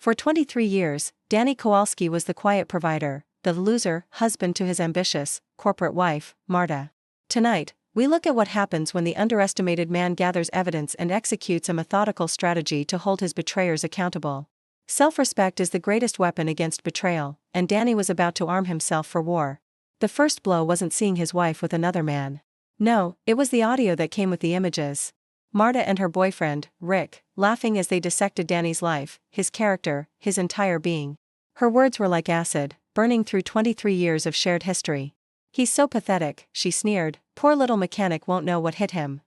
For 23 years, Danny Kowalski was the quiet provider, the loser husband to his ambitious, corporate wife, Marta. Tonight, we look at what happens when the underestimated man gathers evidence and executes a methodical strategy to hold his betrayers accountable. Self-respect is the greatest weapon against betrayal, and Danny was about to arm himself for war. The first blow wasn't seeing his wife with another man. No, it was the audio that came with the images. Marta and her boyfriend, Rick, laughing as they dissected Danny's life, his character, his entire being. Her words were like acid, burning through 23 years of shared history. "He's so pathetic," she sneered, "poor little mechanic won't know what hit him."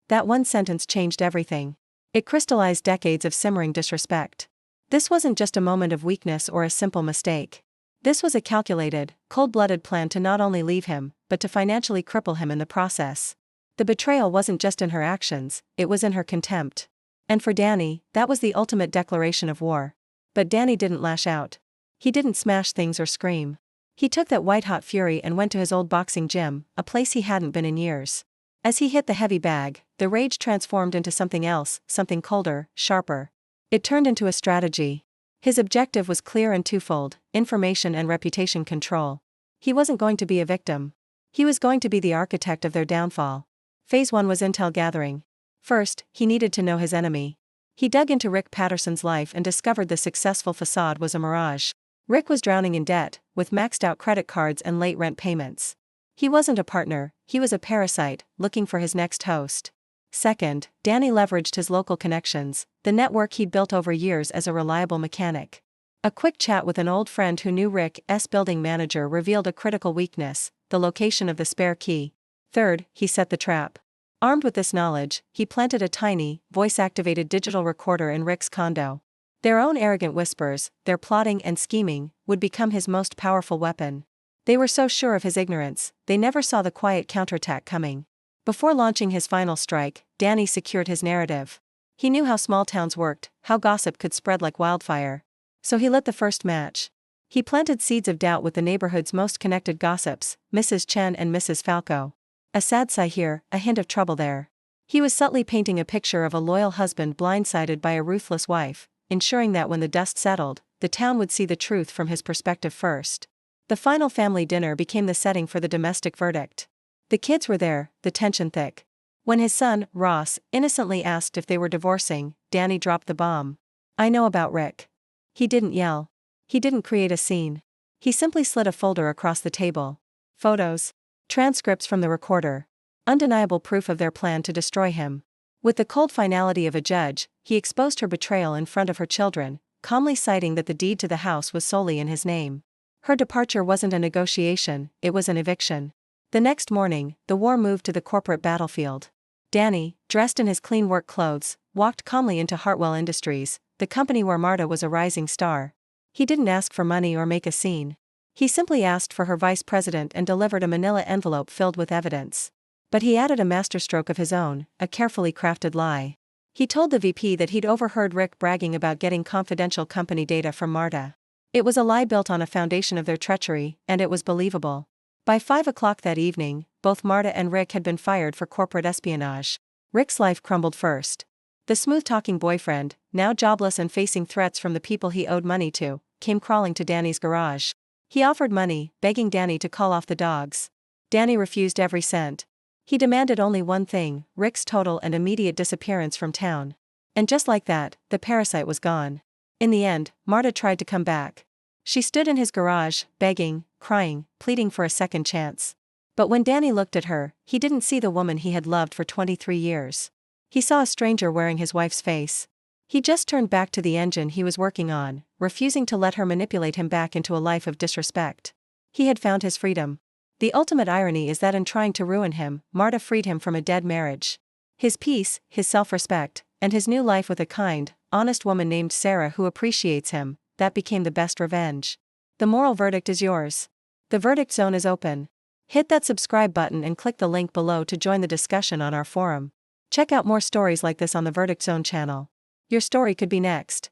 That one sentence changed everything. It crystallized decades of simmering disrespect. This wasn't just a moment of weakness or a simple mistake. This was a calculated, cold-blooded plan to not only leave him, but to financially cripple him in the process. The betrayal wasn't just in her actions, it was in her contempt. And for Danny, that was the ultimate declaration of war. But Danny didn't lash out. He didn't smash things or scream. He took that white-hot fury and went to his old boxing gym, a place he hadn't been in years. As he hit the heavy bag, the rage transformed into something else, something colder, sharper. It turned into a strategy. His objective was clear and twofold: information and reputation control. He wasn't going to be a victim. He was going to be the architect of their downfall. Phase 1 was intel gathering. First, he needed to know his enemy. He dug into Rick Patterson's life and discovered the successful facade was a mirage. Rick was drowning in debt, with maxed-out credit cards and late rent payments. He wasn't a partner, he was a parasite, looking for his next host. Second, Danny leveraged his local connections, the network he'd built over years as a reliable mechanic. A quick chat with an old friend who knew Rick's building manager revealed a critical weakness: the location of the spare key. Third, he set the trap. Armed with this knowledge, he planted a tiny, voice-activated digital recorder in Rick's condo. Their own arrogant whispers, their plotting and scheming, would become his most powerful weapon. They were so sure of his ignorance, they never saw the quiet counterattack coming. Before launching his final strike, Danny secured his narrative. He knew how small towns worked, how gossip could spread like wildfire. So he lit the first match. He planted seeds of doubt with the neighborhood's most connected gossips, Mrs. Chen and Mrs. Falco. A sad sigh here, a hint of trouble there. He was subtly painting a picture of a loyal husband blindsided by a ruthless wife, ensuring that when the dust settled, the town would see the truth from his perspective first. The final family dinner became the setting for the domestic verdict. The kids were there, the tension thick. When his son, Ross, innocently asked if they were divorcing, Danny dropped the bomb. "I know about Rick." He didn't yell. He didn't create a scene. He simply slid a folder across the table. Photos. Transcripts from the recorder. Undeniable proof of their plan to destroy him. With the cold finality of a judge, he exposed her betrayal in front of her children, calmly citing that the deed to the house was solely in his name. Her departure wasn't a negotiation, it was an eviction. The next morning, the war moved to the corporate battlefield. Danny, dressed in his clean work clothes, walked calmly into Hartwell Industries, the company where Marta was a rising star. He didn't ask for money or make a scene. He simply asked for her vice president and delivered a manila envelope filled with evidence. But he added a masterstroke of his own, a carefully crafted lie. He told the VP that he'd overheard Rick bragging about getting confidential company data from Marta. It was a lie built on a foundation of their treachery, and it was believable. By 5 o'clock that evening, both Marta and Rick had been fired for corporate espionage. Rick's life crumbled first. The smooth-talking boyfriend, now jobless and facing threats from the people he owed money to, came crawling to Danny's garage. He offered money, begging Danny to call off the dogs. Danny refused every cent. He demanded only one thing: Rick's total and immediate disappearance from town. And just like that, the parasite was gone. In the end, Marta tried to come back. She stood in his garage, begging, crying, pleading for a second chance. But when Danny looked at her, he didn't see the woman he had loved for 23 years. He saw a stranger wearing his wife's face. He just turned back to the engine he was working on, refusing to let her manipulate him back into a life of disrespect. He had found his freedom. The ultimate irony is that in trying to ruin him, Marta freed him from a dead marriage. His peace, his self-respect, and his new life with a kind, honest woman named Sarah who appreciates him, that became the best revenge. The moral verdict is yours. The verdict zone is open. Hit that subscribe button and click the link below to join the discussion on our forum. Check out more stories like this on the Verdict Zone channel. Your story could be next.